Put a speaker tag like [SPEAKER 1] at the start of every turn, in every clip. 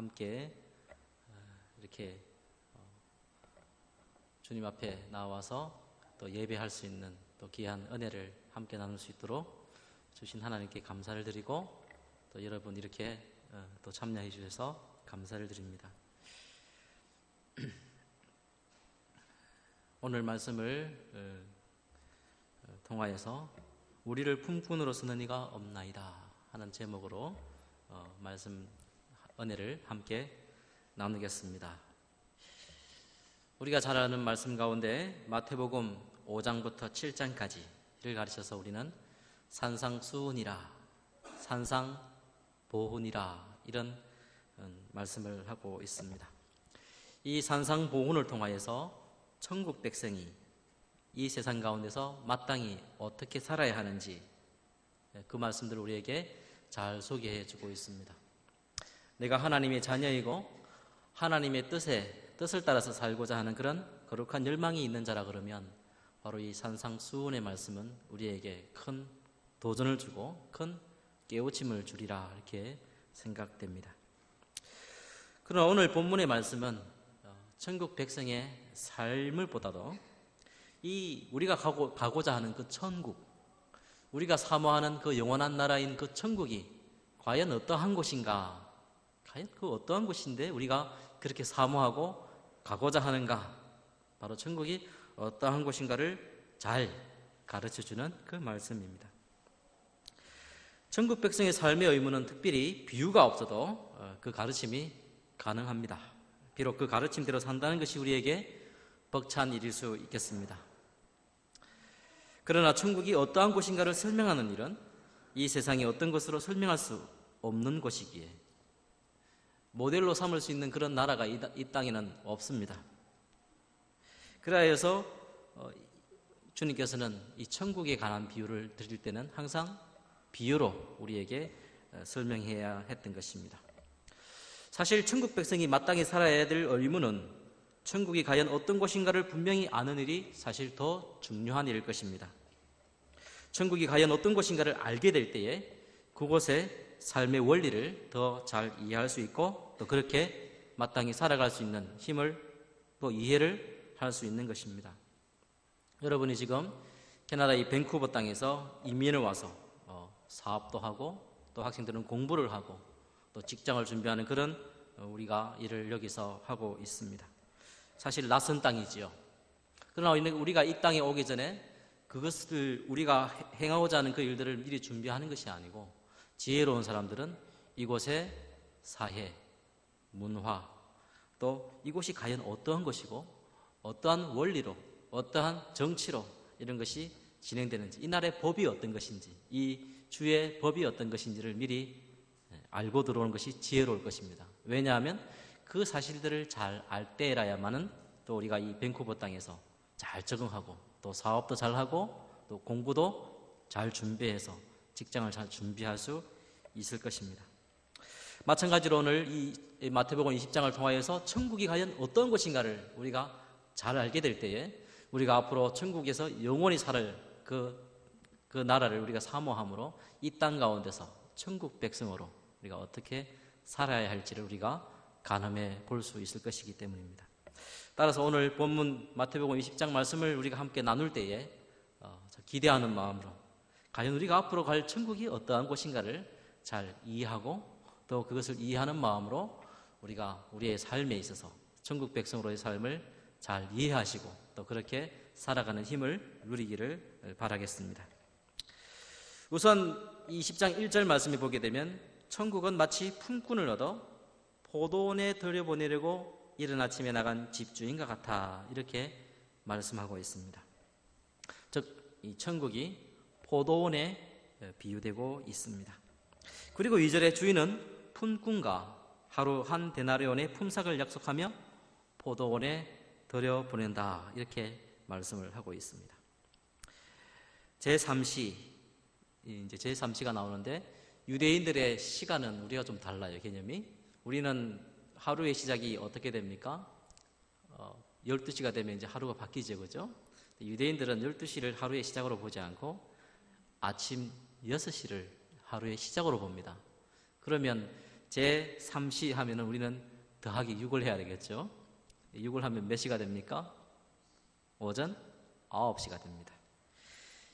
[SPEAKER 1] 함께 이렇게 주님 앞에 나와서 또 예배할 수 있는 또 귀한 은혜를 함께 나눌 수 있도록 주신 하나님께 감사를 드리고, 또 여러분 이렇게 또 참여해 주셔서 감사를 드립니다. 오늘 말씀을 통하여서 우리를 품꾼으로 쓰는 이가 없나이다 하는 제목으로 말씀 은혜를 함께 나누겠습니다. 우리가 잘 아는 말씀 가운데 마태복음 5장부터 7장까지를 가르쳐서 우리는 산상수훈이라, 산상보훈이라 이런 말씀을 하고 있습니다. 이 산상보훈을 통하여서 천국 백성이 이 세상 가운데서 마땅히 어떻게 살아야 하는지 그 말씀들을 우리에게 잘 소개해 주고 있습니다. 내가 하나님의 자녀이고 하나님의 뜻을 따라서 살고자 하는 그런 거룩한 열망이 있는 자라 그러면 바로 이 산상수훈의 말씀은 우리에게 큰 도전을 주고 큰 깨우침을 주리라 이렇게 생각됩니다. 그러나 오늘 본문의 말씀은 천국 백성의 삶을 보다도 이 우리가 가고자 하는 그 천국, 우리가 사모하는 그 영원한 나라인 그 천국이 과연 어떠한 곳인가, 과연 그 어떠한 곳인데 우리가 그렇게 사모하고 가고자 하는가, 바로 천국이 어떠한 곳인가를 잘 가르쳐주는 그 말씀입니다. 천국 백성의 삶의 의무는 특별히 비유가 없어도 그 가르침이 가능합니다. 비록 그 가르침대로 산다는 것이 우리에게 벅찬 일일 수 있겠습니다. 그러나 천국이 어떠한 곳인가를 설명하는 일은 이 세상이 어떤 것으로 설명할 수 없는 곳이기에 모델로 삼을 수 있는 그런 나라가 이 땅에는 없습니다. 그래서 주님께서는 이 천국에 관한 비유를 드릴 때는 항상 비유로 우리에게 설명해야 했던 것입니다. 사실 천국 백성이 마땅히 살아야 될 의무는 천국이 과연 어떤 곳인가를 분명히 아는 일이 사실 더 중요한 일일 것입니다. 천국이 과연 어떤 곳인가를 알게 될 때에 그곳의 삶의 원리를 더 잘 이해할 수 있고 또 그렇게 마땅히 살아갈 수 있는 힘을 또 이해를 할 수 있는 것입니다. 여러분이 지금 캐나다 이 밴쿠버 땅에서 이민을 와서 사업도 하고 또 학생들은 공부를 하고 또 직장을 준비하는 그런 우리가 일을 여기서 하고 있습니다. 사실 낯선 땅이지요. 그러나 우리가 이 땅에 오기 전에 그것을 우리가 행하고자 하는 그 일들을 미리 준비하는 것이 아니고 지혜로운 사람들은 이곳의 사회, 문화, 또 이곳이 과연 어떠한 것이고 어떠한 원리로, 어떠한 정치로 이런 것이 진행되는지, 이 나라의 법이 어떤 것인지, 이 주의 법이 어떤 것인지를 미리 알고 들어오는 것이 지혜로울 것입니다. 왜냐하면 그 사실들을 잘 알 때라야만은 또 우리가 이 밴쿠버 땅에서 잘 적응하고 또 사업도 잘하고 또 공부도 잘 준비해서 직장을 잘 준비할 수 있을 것입니다. 마찬가지로 오늘 이 마태복음 20장을 통하여서 천국이 과연 어떤 곳인가를 우리가 잘 알게 될 때에 우리가 앞으로 천국에서 영원히 살 그 나라를 우리가 사모함으로 이 땅 가운데서 천국 백성으로 우리가 어떻게 살아야 할지를 우리가 가늠해 볼 수 있을 것이기 때문입니다. 따라서 오늘 본문 마태복음 20장 말씀을 우리가 함께 나눌 때에 기대하는 마음으로 과연 우리가 앞으로 갈 천국이 어떠한 곳인가를 잘 이해하고 또 그것을 이해하는 마음으로 우리가 우리의 삶에 있어서 천국 백성으로의 삶을 잘 이해하시고 또 그렇게 살아가는 힘을 누리기를 바라겠습니다. 우선 20장 1절 말씀을 보게 되면 천국은 마치 품꾼을 얻어 포도원에 들여보내려고 이른 아침에 나간 집주인과 같아 이렇게 말씀하고 있습니다. 즉 이 천국이 포도원에 비유되고 있습니다. 그리고 2절에 주인은 품꾼과 하루 한 데나리온의 품삯을 약속하며 포도원에 들여보낸다 이렇게 말씀을 하고 있습니다. 제3시, 이제 제3시가 나오는데 유대인들의 시간은 우리가 좀 달라요. 개념이. 우리는 하루의 시작이 어떻게 됩니까? 12시가 되면 이제 하루가 바뀌죠, 그죠? 유대인들은 12시를 하루의 시작으로 보지 않고 아침 6시를 하루의 시작으로 봅니다. 그러면 제3시 하면 우리는 더하기 6을 해야 되겠죠. 6을 하면 몇 시가 됩니까? 오전 9시가 됩니다.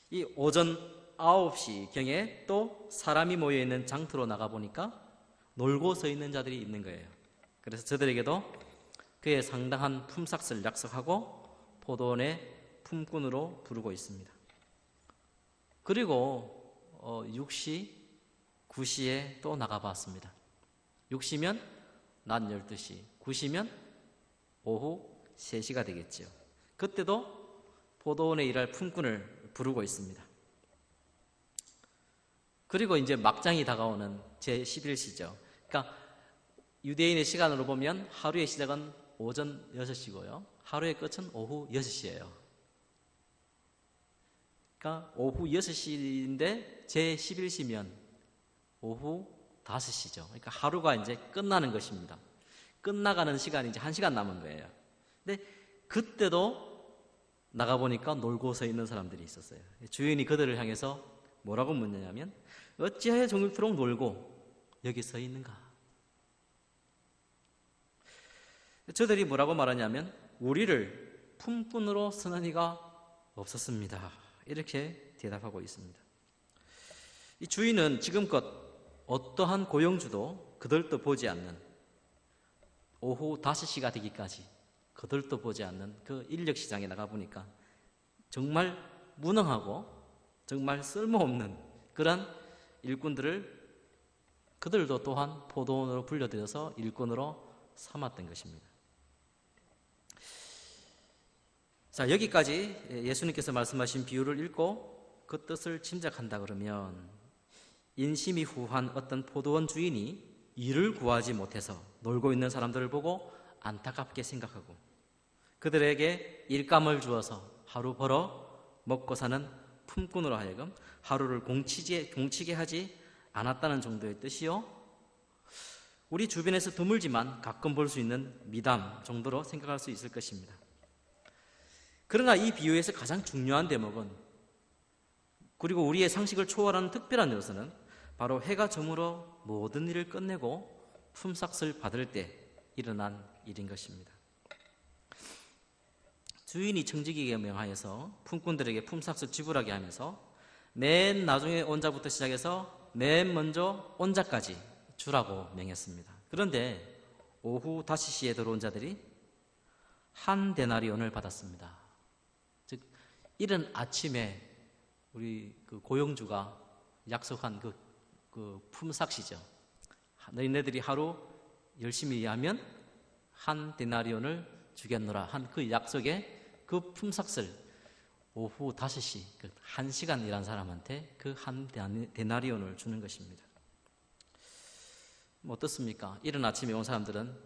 [SPEAKER 1] 이 오전 9시경에 또 사람이 모여있는 장터로 나가보니까 놀고 서 있는 자들이 있는 거예요. 그래서 저들에게도 그의 상당한 품삯을 약속하고 포도원의 품꾼으로 부르고 있습니다. 그리고 6시, 9시에 또 나가봤습니다. 6시면 낮 12시, 9시면 오후 3시가 되겠죠. 그때도 포도원에 일할 품꾼을 부르고 있습니다. 그리고 이제 막장이 다가오는 제11시죠. 그러니까 유대인의 시간으로 보면 하루의 시작은 오전 6시고요. 하루의 끝은 오후 6시예요. 그러니까 오후 6시인데 제11시면 오후 5시죠. 그러니까 하루가 이제 끝나는 것입니다. 끝나가는 시간이 이제 1시간 남은 거예요. 근데 그때도 나가보니까 놀고 서 있는 사람들이 있었어요. 주인이 그들을 향해서 뭐라고 묻느냐면 어찌하여 종일토록 놀고 여기 서 있는가? 저들이 뭐라고 말하냐면 우리를 품꾼으로 쓰는 이가 없었습니다. 이렇게 대답하고 있습니다. 이 주인은 지금껏 어떠한 고용주도 그들도 보지 않는 오후 5시가 되기까지 그들도 보지 않는 그 인력시장에 나가보니까 정말 무능하고 정말 쓸모없는 그런 일꾼들을 그들도 또한 포도원으로 불려들여서 일꾼으로 삼았던 것입니다. 자, 여기까지 예수님께서 말씀하신 비유를 읽고 그 뜻을 짐작한다 그러면 인심이 후한 어떤 포도원 주인이 일을 구하지 못해서 놀고 있는 사람들을 보고 안타깝게 생각하고 그들에게 일감을 주어서 하루 벌어 먹고 사는 품꾼으로 하여금 하루를 공치게 하지 않았다는 정도의 뜻이요, 우리 주변에서 드물지만 가끔 볼 수 있는 미담 정도로 생각할 수 있을 것입니다. 그러나 이 비유에서 가장 중요한 대목은, 그리고 우리의 상식을 초월하는 특별한 요소는 바로 해가 저물어 모든 일을 끝내고 품삯을 받을 때 일어난 일인 것입니다. 주인이 청지기에게 명하여서 품꾼들에게 품삯을 지불하게 하면서 맨 나중에 온 자부터 시작해서 맨 먼저 온 자까지 주라고 명했습니다. 그런데 오후 5시에 들어온 자들이 한 데나리온을 받았습니다. 즉 이른 아침에 우리 그 고용주가 약속한 그 품삯이죠. 너희네들이 하루 열심히 일하면 한 데나리온을 주겠노라 한 그 약속에 그 품삯을 오후 5시, 그 1시간 일한 사람한테 그 한 데나리온을 주는 것입니다. 어떻습니까? 이른 아침에 온 사람들은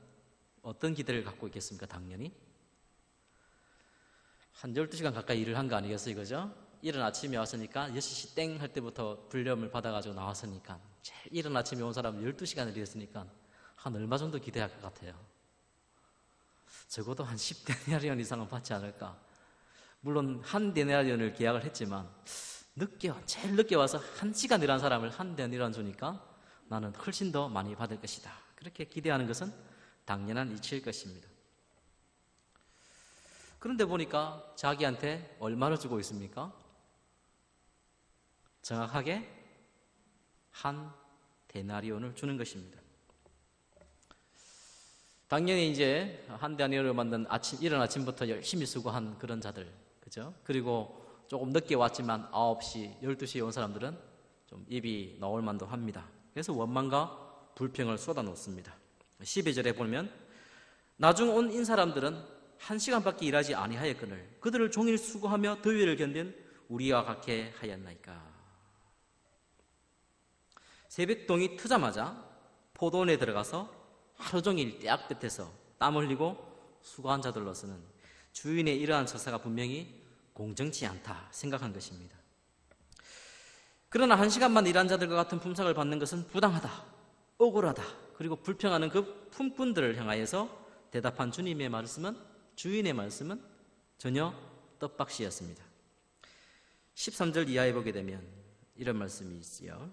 [SPEAKER 1] 어떤 기대를 갖고 있겠습니까? 당연히 한 12시간 가까이 일을 한 거 아니겠어요? 그죠? 이른 아침에 왔으니까 6시 땡 할 때부터 불렴을 받아가지고 나왔으니까 제일 이른 아침에 온 사람은 12시간을 일했으니까 한 얼마 정도 기대할 것 같아요? 적어도 한 10데나리온 이상은 받지 않을까. 물론 한 데나리온을 계약을 했지만 제일 늦게 와서 1시간 일한 사람을 한 데나리온 주니까 나는 훨씬 더 많이 받을 것이다. 그렇게 기대하는 것은 당연한 이치일 것입니다. 그런데 보니까 자기한테 얼마를 주고 있습니까? 정확하게 한 데나리온을 주는 것입니다. 당연히 이제 한 데나리온을 만든 이른 아침부터 열심히 수고한 그런 자들, 그죠? 그리고 조금 늦게 왔지만 9시, 12시에 온 사람들은 좀 입이 나올 만도 합니다. 그래서 원망과 불평을 쏟아놓습니다. 12절에 보면 나중 온 인 사람들은 1시간밖에 일하지 아니하였거늘 그들을 종일 수고하며 더위를 견딘 우리와 같게 하였나이까. 새벽동이 트자마자 포도원에 들어가서 하루 종일 떼약볕에서 땀 흘리고 수고한 자들로서는 주인의 이러한 처사가 분명히 공정치 않다 생각한 것입니다. 그러나 1시간만 일한 자들과 같은 품삯을 받는 것은 부당하다, 억울하다, 그리고 불평하는 그 품꾼들을 향하여서 대답한 주인의 말씀은 전혀 떡박시였습니다. 13절 이하에 보게 되면 이런 말씀이 있지요.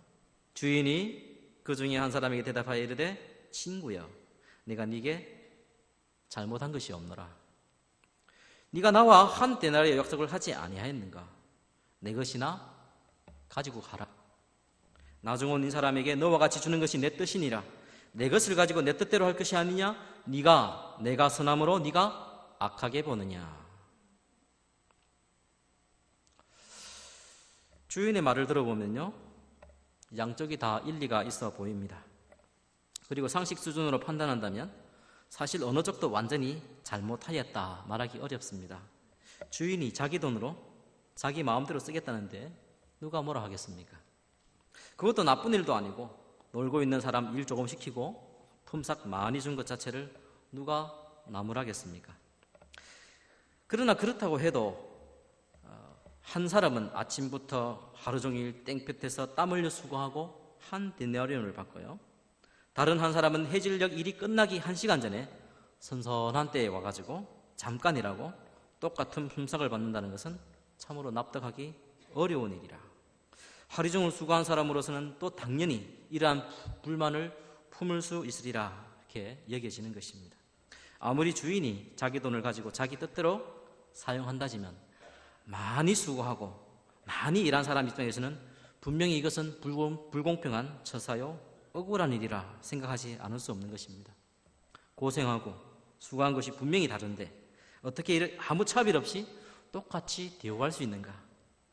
[SPEAKER 1] 주인이 그 중에 한 사람에게 대답하여 이르되 친구여, 내가 네게 잘못한 것이 없노라. 네가 나와 한 데나리의 약속을 하지 아니하였는가? 내 것이나 가지고 가라. 나중 온 이 사람에게 너와 같이 주는 것이 내 뜻이니라. 내 것을 가지고 내 뜻대로 할 것이 아니냐? 네가 내가 선함으로 네가 악하게 보느냐? 주인의 말을 들어보면요, 양쪽이 다 일리가 있어 보입니다. 그리고 상식 수준으로 판단한다면 사실 어느 쪽도 완전히 잘못하였다 말하기 어렵습니다. 주인이 자기 돈으로 자기 마음대로 쓰겠다는데 누가 뭐라 하겠습니까? 그것도 나쁜 일도 아니고 놀고 있는 사람 일 조금 시키고 품삯 많이 준 것 자체를 누가 나무라겠습니까? 그러나 그렇다고 해도 한 사람은 아침부터 하루 종일 땡볕에서 땀 흘려 수고하고 한 데나리온을 받고요, 다른 한 사람은 해질녘 일이 끝나기 1시간 전에 선선한 때에 와가지고 잠깐 일하고 똑같은 품삯을 받는다는 것은 참으로 납득하기 어려운 일이라. 하루 종일 수고한 사람으로서는 또 당연히 이러한 불만을 품을 수 있으리라 이렇게 여겨지는 것입니다. 아무리 주인이 자기 돈을 가지고 자기 뜻대로 사용한다지만 많이 수고하고 많이 일한 사람 입장에서는 분명히 이것은 불공평한 처사요 억울한 일이라 생각하지 않을 수 없는 것입니다. 고생하고 수고한 것이 분명히 다른데 어떻게 이를 아무 차별 없이 똑같이 대우할 수 있는가?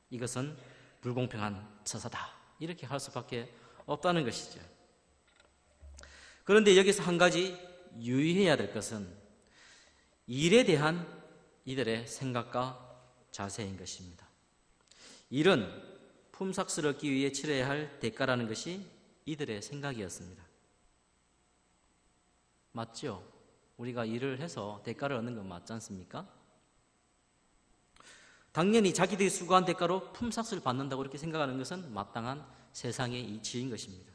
[SPEAKER 1] 이것은 불공평한 처사다 이렇게 할 수밖에 없다는 것이죠. 그런데 여기서 한 가지 유의해야 될 것은 일에 대한 이들의 생각과 자세인 것입니다. 일은 품삯을 얻기 위해 치러야 할 대가라는 것이 이들의 생각이었습니다. 맞죠? 우리가 일을 해서 대가를 얻는 건 맞지 않습니까? 당연히 자기들이 수고한 대가로 품삯을 받는다고 이렇게 생각하는 것은 마땅한 세상의 이치인 것입니다.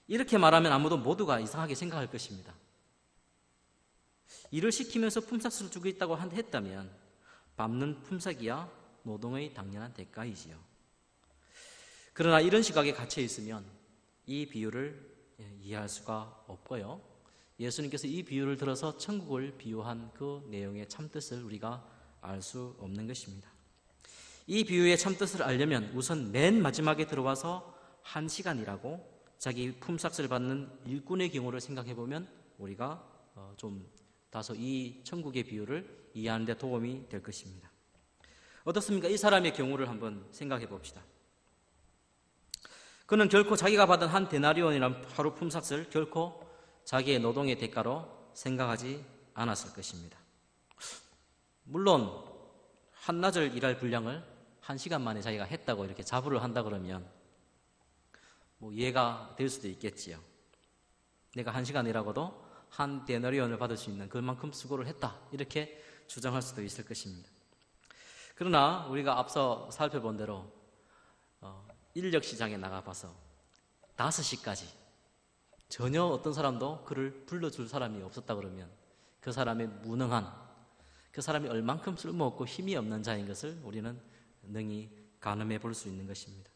[SPEAKER 1] 이렇게 말하면 아무도 모두가 이상하게 생각할 것입니다. 일을 시키면서 품삯을 주고 있다고 했다면 밟는 품삯이야 노동의 당연한 대가이지요. 그러나 이런 시각에 갇혀 있으면 이 비유를 이해할 수가 없고요, 예수님께서 이 비유를 들어서 천국을 비유한 그 내용의 참뜻을 우리가 알 수 없는 것입니다. 이 비유의 참뜻을 알려면 우선 맨 마지막에 들어와서 1시간 일하고 자기 품삯을 받는 일꾼의 경우를 생각해 보면 우리가 좀 다소 이 천국의 비유를 이해하는 데 도움이 될 것입니다. 어떻습니까? 이 사람의 경우를 한번 생각해 봅시다. 그는 결코 자기가 받은 한 데나리온이라는 하루 품삯을 결코 자기의 노동의 대가로 생각하지 않았을 것입니다. 물론 한나절 일할 분량을 1시간 만에 자기가 했다고 이렇게 자부를 한다 그러면 뭐 이해가 될 수도 있겠지요. 내가 1시간 일하고도 한 데나리온을 받을 수 있는 그만큼 수고를 했다 이렇게 주장할 수도 있을 것입니다. 그러나 우리가 앞서 살펴본 대로 인력시장에 나가봐서 5시까지 전혀 어떤 사람도 그를 불러줄 사람이 없었다 그러면 그 사람의 무능한, 그 사람이 얼만큼 쓸모없고 힘이 없는 자인 것을 우리는 능히 가늠해 볼 수 있는 것입니다.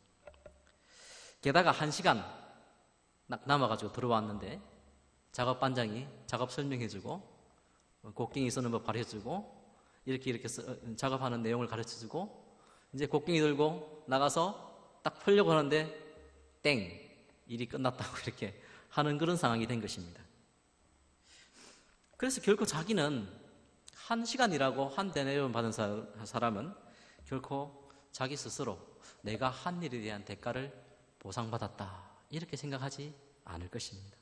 [SPEAKER 1] 게다가 1시간 남아가지고 들어왔는데 작업반장이 작업 설명해주고 곡괭이 쓰는 법 가르쳐주고 이렇게 작업하는 내용을 가르쳐주고 이제 곡괭이 들고 나가서 딱 펴려고 하는데 땡! 일이 끝났다고 이렇게 하는 그런 상황이 된 것입니다. 그래서 결코 자기는 1시간 일하고 한 데나리온 받은 사람은 결코 자기 스스로 내가 한 일에 대한 대가를 보상받았다 이렇게 생각하지 않을 것입니다.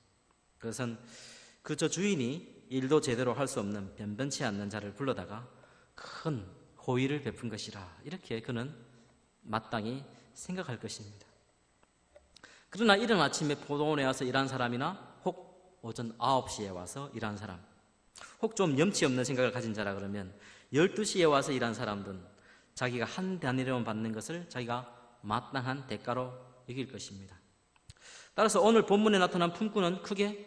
[SPEAKER 1] 그것은 그저 주인이 일도 제대로 할 수 없는 변변치 않는 자를 불러다가 큰 호의를 베푼 것이라 이렇게 그는 마땅히 생각할 것입니다. 그러나 이른 아침에 포도원에 와서 일한 사람이나 혹 오전 9시에 와서 일한 사람, 혹 좀 염치 없는 생각을 가진 자라 그러면 12시에 와서 일한 사람들은 자기가 한 데나리온 받는 것을 자기가 마땅한 대가로 여길 것입니다. 따라서 오늘 본문에 나타난 품꾼은 크게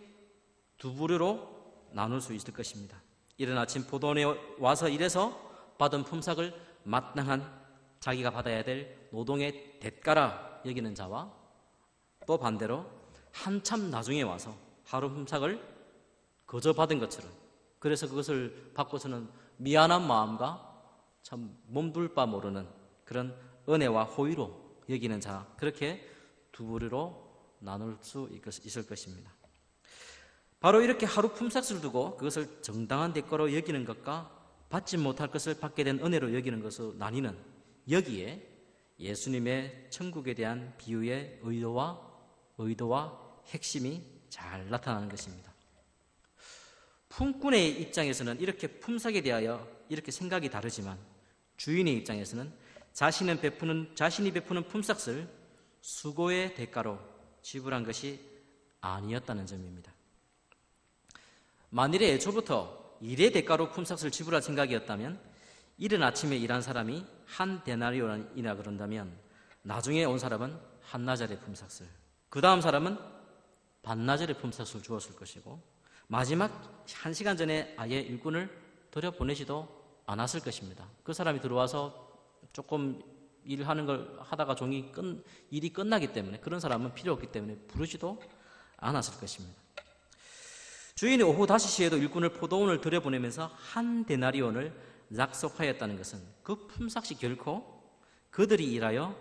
[SPEAKER 1] 두 부류로 나눌 수 있을 것입니다. 이른 아침 포도원에 와서 일해서 받은 품삯을 마땅한 자기가 받아야 될 노동의 대가라 여기는 자와 또 반대로 한참 나중에 와서 하루 품삯을 거저 받은 것처럼, 그래서 그것을 받고서는 미안한 마음과 참 몸둘 바 모르는 그런 은혜와 호의로 여기는 자, 그렇게 두 부류로 나눌 수 있을 것입니다. 바로 이렇게 하루 품삯을 두고 그것을 정당한 대가로 여기는 것과 받지 못할 것을 받게 된 은혜로 여기는 것으로 나뉘는, 여기에 예수님의 천국에 대한 비유의 의도와 핵심이 잘 나타나는 것입니다. 품꾼의 입장에서는 이렇게 품삯에 대하여 이렇게 생각이 다르지만, 주인의 입장에서는 자신이 베푸는 품삯을 수고의 대가로 지불한 것이 아니었다는 점입니다. 만일에 애초부터 일의 대가로 품삯을 지불할 생각이었다면, 이른 아침에 일한 사람이 한 데나리온이나 그런다면 나중에 온 사람은 한나절의 품삯을, 그 다음 사람은 반나절의 품삯을 주었을 것이고, 마지막 1시간 전에 아예 일꾼을 들여보내지도 않았을 것입니다. 그 사람이 들어와서 조금 일하는 걸 하다가 일이 끝나기 때문에, 그런 사람은 필요 없기 때문에 부르지도 않았을 것입니다. 주인이 오후 5시에도 일꾼을 포도원을 들여보내면서 한 데나리온을 약속하였다는 것은 그 품삯이 결코 그들이 일하여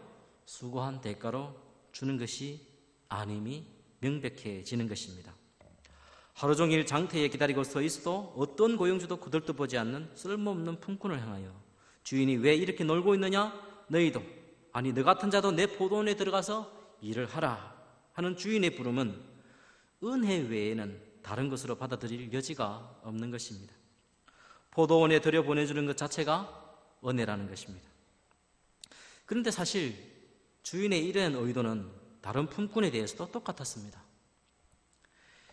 [SPEAKER 1] 수고한 대가로 주는 것이 아님이 명백해지는 것입니다. 하루 종일 장터에 기다리고 서 있어도 어떤 고용주도 그들도 보지 않는 쓸모없는 품꾼을 향하여 주인이 왜 이렇게 놀고 있느냐? 너희도, 아니 너 같은 자도 내 포도원에 들어가서 일을 하라 하는 주인의 부름은 은혜 외에는 다른 것으로 받아들일 여지가 없는 것입니다. 포도원에 들여보내주는 것 자체가 은혜라는 것입니다. 그런데 사실 주인의 이런 의도는 다른 품꾼에 대해서도 똑같았습니다.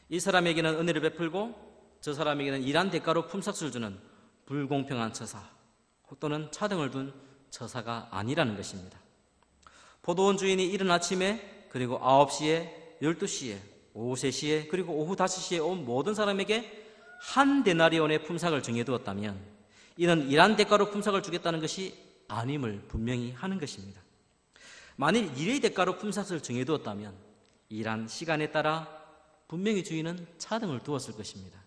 [SPEAKER 1] 이 사람에게는 은혜를 베풀고 저 사람에게는 일한 대가로 품삯을 주는 불공평한 처사 또는 차등을 둔 처사가 아니라는 것입니다. 포도원 주인이 이른 아침에, 그리고 9시에, 12시에, 오후 3시에, 그리고 오후 5시에 온 모든 사람에게 한 데나리온의 품삯을 정해두었다면 이는 일한 대가로 품삯을 주겠다는 것이 아님을 분명히 하는 것입니다. 만일 일의 대가로 품삯을 정해두었다면 일한 시간에 따라 분명히 주인은 차등을 두었을 것입니다.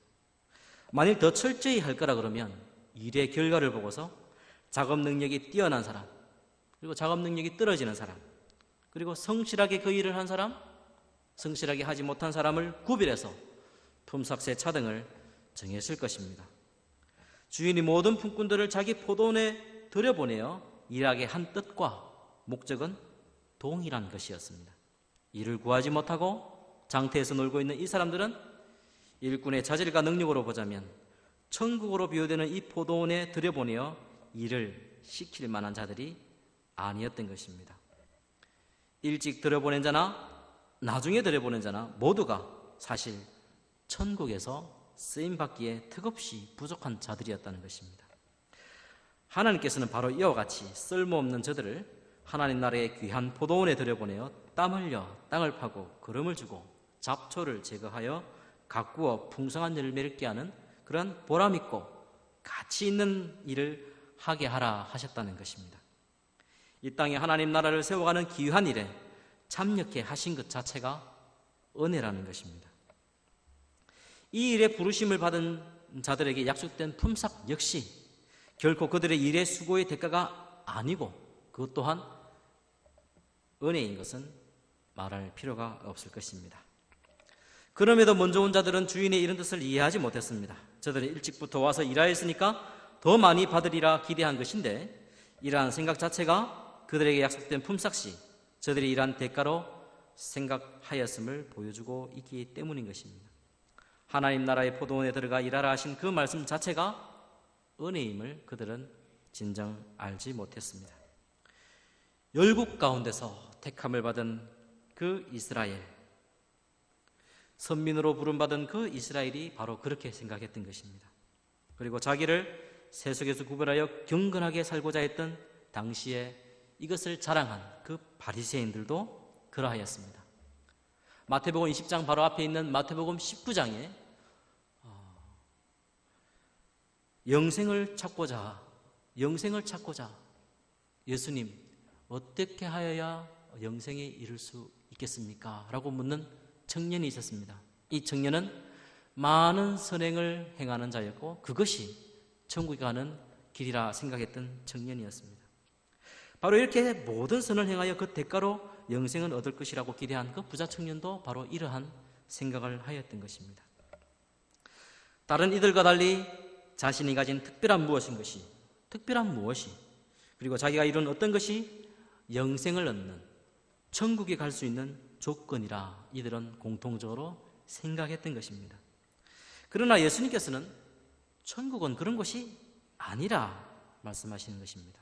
[SPEAKER 1] 만일 더 철저히 할 거라 그러면 일의 결과를 보고서 작업 능력이 뛰어난 사람, 그리고 작업 능력이 떨어지는 사람, 그리고 성실하게 그 일을 한 사람, 성실하게 하지 못한 사람을 구별해서 품삯의 차등을 정했을 것입니다. 주인이 모든 품꾼들을 자기 포도원에 들여보내어 일하게 한 뜻과 목적은 동일한 것이었습니다. 일을 구하지 못하고 장터에서 놀고 있는 이 사람들은 일꾼의 자질과 능력으로 보자면 천국으로 비유되는 이 포도원에 들여보내어 일을 시킬 만한 자들이 아니었던 것입니다. 일찍 들여보낸 자나 나중에 들여보낸 자나 모두가 사실 천국에서 쓰임받기에 턱없이 부족한 자들이었다는 것입니다. 하나님께서는 바로 이와 같이 쓸모없는 저들을 하나님 나라의 귀한 포도원에 들여보내어 땀 흘려 땅을 파고 거름을 주고 잡초를 제거하여 가꾸어 풍성한 열매를 맺게 하는 그런 보람있고 가치 있는 일을 하게 하라 하셨다는 것입니다. 이 땅에 하나님 나라를 세워가는 귀한 일에 참여케 하신 것 자체가 은혜라는 것입니다. 이 일에 부르심을 받은 자들에게 약속된 품삯 역시 결코 그들의 일의 수고의 대가가 아니고 그것 또한 은혜인 것은 말할 필요가 없을 것입니다. 그럼에도 먼저 온 자들은 주인의 이런 뜻을 이해하지 못했습니다. 저들은 일찍부터 와서 일하였으니까 더 많이 받으리라 기대한 것인데 이러한 생각 자체가 그들에게 약속된 품삯이 저들이 일한 대가로 생각하였음을 보여주고 있기 때문인 것입니다. 하나님 나라의 포도원에 들어가 일하라 하신 그 말씀 자체가 은혜임을 그들은 진정 알지 못했습니다. 열국 가운데서 택함을 받은 그 이스라엘, 선민으로 부름받은 그 이스라엘이 바로 그렇게 생각했던 것입니다. 그리고 자기를 세속에서 구별하여 경건하게 살고자 했던 당시에 이것을 자랑한 그 바리새인들도 그러하였습니다. 마태복음 20장 바로 앞에 있는 마태복음 19장에 영생을 찾고자 예수님 어떻게 하여야 영생에 이를 수 있겠습니까? 라고 묻는 청년이 있었습니다. 이 청년은 많은 선행을 행하는 자였고 그것이 천국에 가는 길이라 생각했던 청년이었습니다. 바로 이렇게 모든 선을 행하여 그 대가로 영생을 얻을 것이라고 기대한 그 부자 청년도 바로 이러한 생각을 하였던 것입니다. 다른 이들과 달리 자신이 가진 특별한 무엇이 그리고 자기가 이룬 어떤 것이 영생을 얻는, 천국에 갈 수 있는 조건이라 이들은 공통적으로 생각했던 것입니다. 그러나 예수님께서는 천국은 그런 곳이 아니라 말씀하시는 것입니다.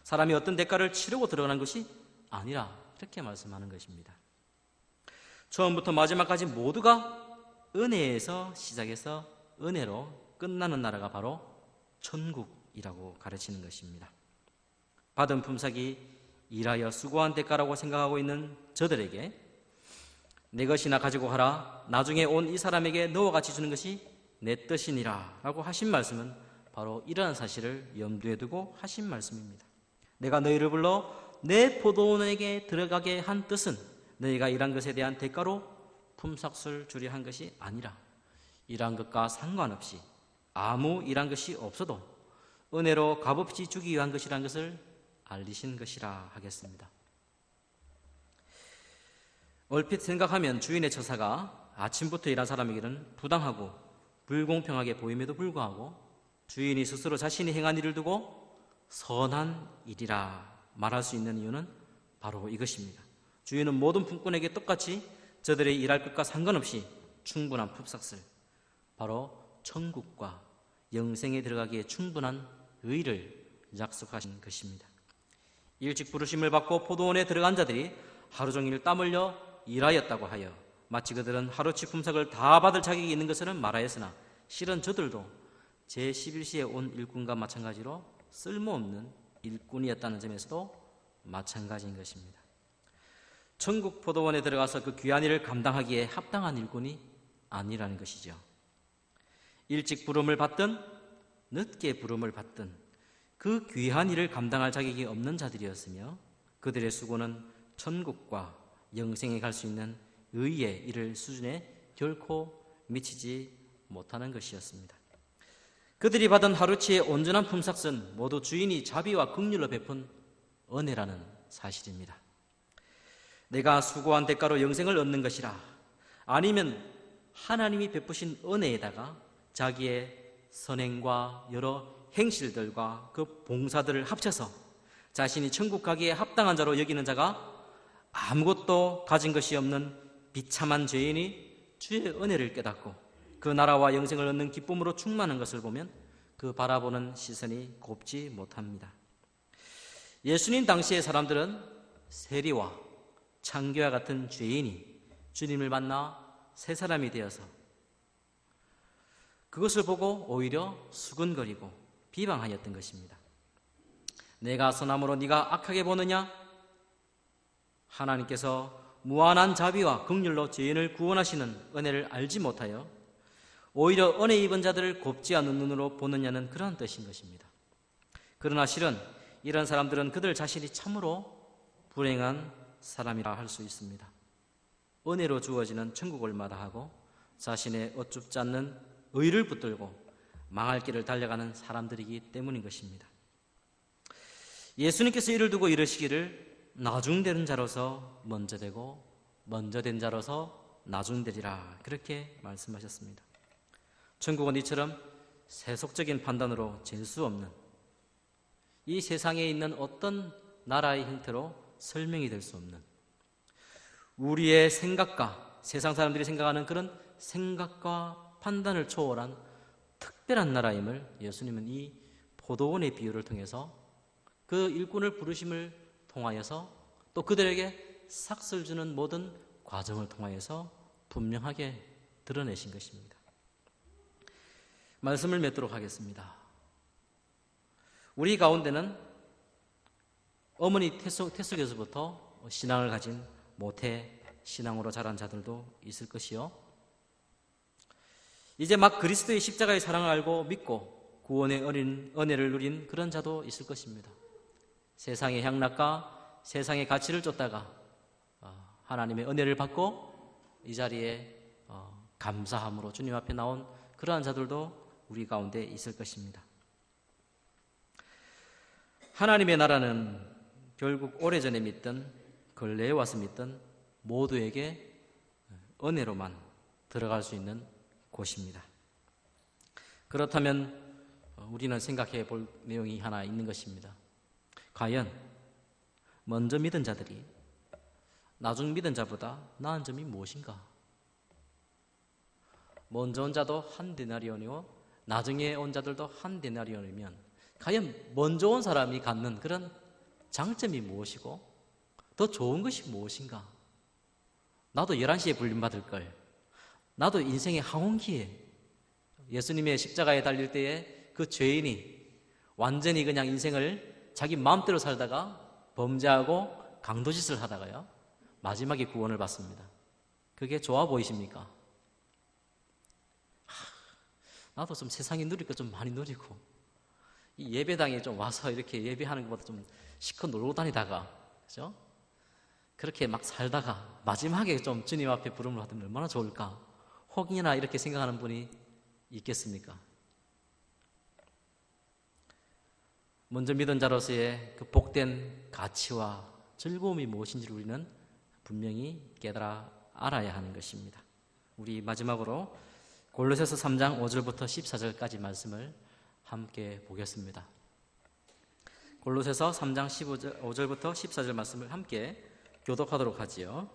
[SPEAKER 1] 사람이 어떤 대가를 치르고 들어가는 것이 아니라 이렇게 말씀하는 것입니다. 처음부터 마지막까지 모두가 은혜에서 시작해서 은혜로 끝나는 나라가 바로 천국이라고 가르치는 것입니다. 받은 품삯이 일하여 수고한 대가라고 생각하고 있는 저들에게 내 것이나 가지고 가라, 나중에 온 이 사람에게 너와 같이 주는 것이 내 뜻이니라 라고 하신 말씀은 바로 이러한 사실을 염두에 두고 하신 말씀입니다. 내가 너희를 불러 내 포도원에게 들어가게 한 뜻은 너희가 일한 것에 대한 대가로 품삯을 주려 한 것이 아니라 일한 것과 상관없이 아무 일한 것이 없어도 은혜로 값없이 주기 위한 것이라는 것을 알리신 것이라 하겠습니다. 얼핏 생각하면 주인의 처사가 아침부터 일한 사람에게는 부당하고 불공평하게 보임에도 불구하고 주인이 스스로 자신이 행한 일을 두고 선한 일이라 말할 수 있는 이유는 바로 이것입니다. 주인은 모든 품꾼에게 똑같이 저들의 일할 것과 상관없이 충분한 품삯을, 바로 천국과 영생에 들어가기에 충분한 의를 약속하신 것입니다. 일찍 부르심을 받고 포도원에 들어간 자들이 하루 종일 땀 흘려 일하였다고 하여 마치 그들은 하루치 품삯을 다 받을 자격이 있는 것은 말하였으나 실은 저들도 제11시에 온 일꾼과 마찬가지로 쓸모없는 일꾼이었다는 점에서도 마찬가지인 것입니다. 천국 포도원에 들어가서 그 귀한 일을 감당하기에 합당한 일꾼이 아니라는 것이죠. 일찍 부름을 받든 늦게 부름을 받든 그 귀한 일을 감당할 자격이 없는 자들이었으며 그들의 수고는 천국과 영생에 갈 수 있는 의에 이를 수준에 결코 미치지 못하는 것이었습니다. 그들이 받은 하루치의 온전한 품삯은 모두 주인이 자비와 긍휼로 베푼 은혜라는 사실입니다. 내가 수고한 대가로 영생을 얻는 것이라, 아니면 하나님이 베푸신 은혜에다가 자기의 선행과 여러 행실들과 그 봉사들을 합쳐서 자신이 천국 가기에 합당한 자로 여기는 자가 아무것도 가진 것이 없는 비참한 죄인이 주의 은혜를 깨닫고 그 나라와 영생을 얻는 기쁨으로 충만한 것을 보면 그 바라보는 시선이 곱지 못합니다. 예수님 당시의 사람들은 세리와 창기와 같은 죄인이 주님을 만나 새 사람이 되어서 그것을 보고 오히려 수근거리고 비방하였던 것입니다. 내가 선함으로 네가 악하게 보느냐? 하나님께서 무한한 자비와 긍휼로 죄인을 구원하시는 은혜를 알지 못하여 오히려 은혜 입은 자들을 곱지 않은 눈으로 보느냐는 그런 뜻인 것입니다. 그러나 실은 이런 사람들은 그들 자신이 참으로 불행한 사람이라 할 수 있습니다. 은혜로 주어지는 천국을 마다하고 자신의 어쭙지 않는 의를 붙들고 망할 길을 달려가는 사람들이기 때문인 것입니다. 예수님께서 이를 두고 이르시기를 나중되는 자로서 먼저 되고 먼저 된 자로서 나중되리라, 그렇게 말씀하셨습니다. 천국은 이처럼 세속적인 판단으로 잴 수 없는, 이 세상에 있는 어떤 나라의 형태로 설명이 될 수 없는, 우리의 생각과 세상 사람들이 생각하는 그런 생각과 판단을 초월한 특별한 나라임을 예수님은 이 포도원의 비유를 통해서 그 일꾼을 부르심을 통하여서 또 그들에게 삭을 주는 모든 과정을 통하여서 분명하게 드러내신 것입니다. 말씀을 맺도록 하겠습니다. 우리 가운데는 어머니 태속에서부터 신앙을 가진 모태 신앙으로 자란 자들도 있을 것이요, 이제 막 그리스도의 십자가의 사랑을 알고 믿고 구원의 은혜를 누린 그런 자도 있을 것입니다. 세상의 향락과 세상의 가치를 쫓다가 하나님의 은혜를 받고 이 자리에 감사함으로 주님 앞에 나온 그러한 자들도 우리 가운데 있을 것입니다. 하나님의 나라는 결국 오래전에 믿던, 근래에 와서 믿던 모두에게 은혜로만 들어갈 수 있는 곳입니다. 그렇다면 우리는 생각해 볼 내용이 하나 있는 것입니다. 과연 먼저 믿은 자들이 나중 믿은 자보다 나은 점이 무엇인가? 먼저 온 자도 한 데나리온이고 나중에 온 자들도 한 데나리온이면 과연 먼저 온 사람이 갖는 그런 장점이 무엇이고 더 좋은 것이 무엇인가? 나도 11시에 불림받을 걸, 나도 인생의 항원기에 예수님의 십자가에 달릴 때에 그 죄인이 완전히 그냥 인생을 자기 마음대로 살다가 범죄하고 강도짓을 하다가요 마지막에 구원을 받습니다. 그게 좋아 보이십니까? 나도 좀 세상에 누릴 거 좀 많이 누리고 이 예배당에 좀 와서 이렇게 예배하는 것보다 좀 실컷 놀고 다니다가, 그죠? 그렇게 막 살다가 마지막에 좀 주님 앞에 부름을 받으면 얼마나 좋을까? 혹이나 이렇게 생각하는 분이 있겠습니까? 먼저 믿은 자로서의 그 복된 가치와 즐거움이 무엇인지를 우리는 분명히 깨달아 알아야 하는 것입니다. 우리 마지막으로 골로새서 3장 5절부터 14절까지 말씀을 함께 보겠습니다. 골로새서 3장 5절부터 14절 말씀을 함께 교독하도록 하지요.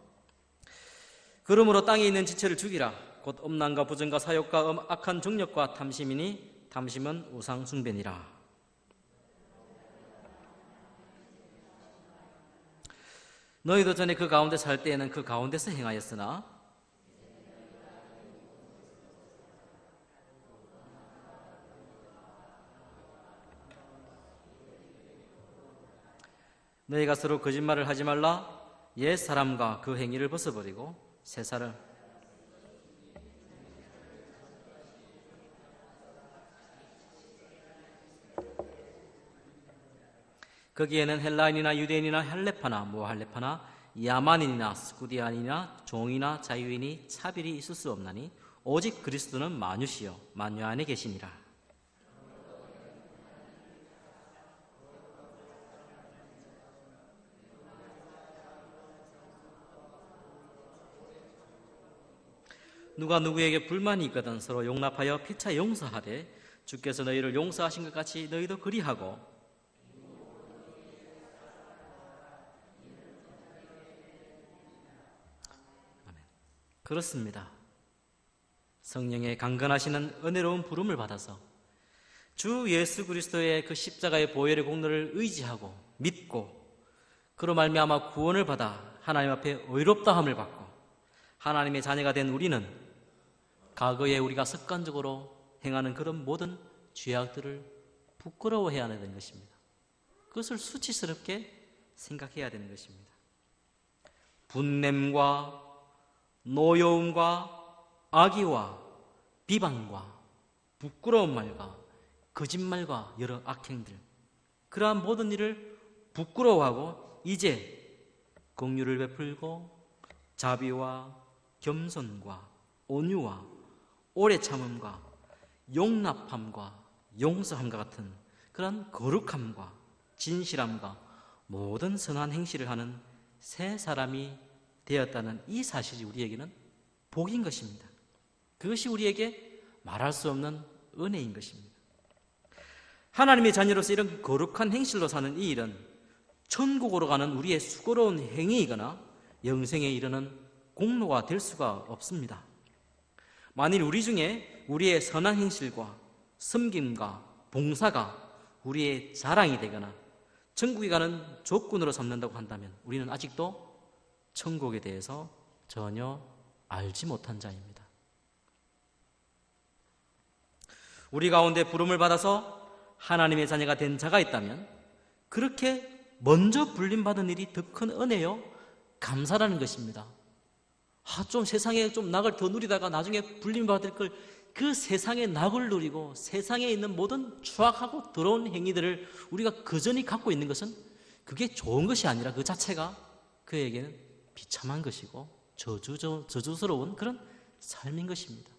[SPEAKER 1] 그러므로 땅에 있는 지체를 죽이라. 곧 음란과 부정과 사욕과 악한 정욕과 탐심이니 탐심은 우상 숭배니라. 너희도 전에 그 가운데 살 때에는 그 가운데서 행하였으나 너희가 서로 거짓말을 하지 말라. 옛 사람과 그 행위를 벗어버리고 새 사람 거기에는 헬라인이나 유대인이나 할레파나 무할레파나 야만인이나 스쿠디안이나 종이나 자유인이 차별이 있을 수 없나니 오직 그리스도는 만유시요 만유 안에 계시니라. 누가 누구에게 불만이 있거든 서로 용납하여 피차 용서하되 주께서 너희를 용서하신 것 같이 너희도 그리하고. 아멘. 그렇습니다. 성령의 강건하시는 은혜로운 부름을 받아서 주 예수 그리스도의 그 십자가의 보혈의 공로를 의지하고 믿고 그로 말미암아 구원을 받아 하나님 앞에 의롭다함을 받고 하나님의 자녀가 된 우리는 과거에 우리가 습관적으로 행하는 그런 모든 죄악들을 부끄러워해야 하는 것입니다. 그것을 수치스럽게 생각해야 되는 것입니다. 분냄과 노여움과 악의와 비방과 부끄러운 말과 거짓말과 여러 악행들, 그러한 모든 일을 부끄러워하고 이제 긍휼을 베풀고 자비와 겸손과 온유와 오래 참음과 용납함과 용서함과 같은 그런 거룩함과 진실함과 모든 선한 행실을 하는 새 사람이 되었다는 이 사실이 우리에게는 복인 것입니다. 그것이 우리에게 말할 수 없는 은혜인 것입니다. 하나님의 자녀로서 이런 거룩한 행실로 사는 이 일은 천국으로 가는 우리의 수고로운 행위이거나 영생에 이르는 공로가 될 수가 없습니다. 만일 우리 중에 우리의 선한 행실과 섬김과 봉사가 우리의 자랑이 되거나 천국에 가는 조건으로 삼는다고 한다면 우리는 아직도 천국에 대해서 전혀 알지 못한 자입니다. 우리 가운데 부름을 받아서 하나님의 자녀가 된 자가 있다면 그렇게 먼저 불림받은 일이 더 큰 은혜요 감사라는 것입니다. 좀 세상에 좀 낙을 더 누리다가 나중에 불림받을 걸 그 세상의 낙을 누리고 세상에 있는 모든 추악하고 더러운 행위들을 우리가 그전히 갖고 있는 것은 그게 좋은 것이 아니라 그 자체가 그에게는 비참한 것이고 저주스러운 그런 삶인 것입니다.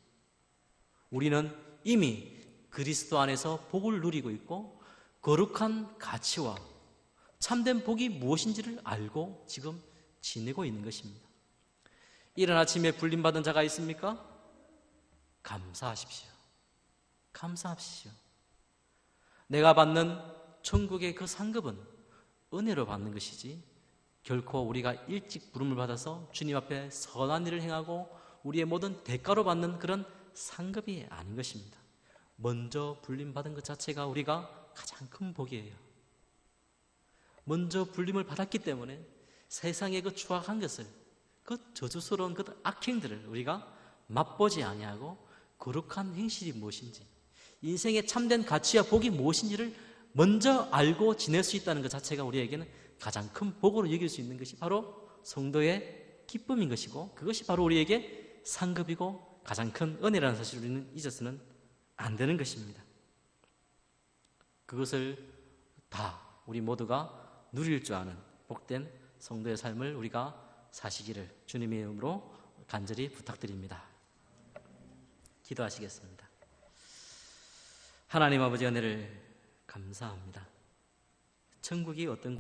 [SPEAKER 1] 우리는 이미 그리스도 안에서 복을 누리고 있고 거룩한 가치와 참된 복이 무엇인지를 알고 지금 지내고 있는 것입니다. 이른 아침에 불림받은 자가 있습니까? 감사하십시오. 감사하십시오. 내가 받는 천국의 그 상급은 은혜로 받는 것이지 결코 우리가 일찍 부름을 받아서 주님 앞에 선한 일을 행하고 우리의 모든 대가로 받는 그런 상급이 아닌 것입니다. 먼저 불림받은 것 자체가 우리가 가장 큰 복이에요. 먼저 불림을 받았기 때문에 세상의 그 추악한 것을, 그 저주스러운 그 악행들을 우리가 맛보지 아니하고 거룩한 행실이 무엇인지, 인생의 참된 가치와 복이 무엇인지를 먼저 알고 지낼 수 있다는 것 자체가 우리에게는 가장 큰 복으로 여길 수 있는 것이 바로 성도의 기쁨인 것이고, 그것이 바로 우리에게 상급이고 가장 큰 은혜라는 사실을 우리는 잊어서는 안 되는 것입니다. 그것을 다 우리 모두가 누릴 줄 아는 복된 성도의 삶을 우리가 사시기를 주님의 이름으로 간절히 부탁드립니다. 기도하시겠습니다. 하나님 아버지, 은혜를 감사합니다. 천국이 어떤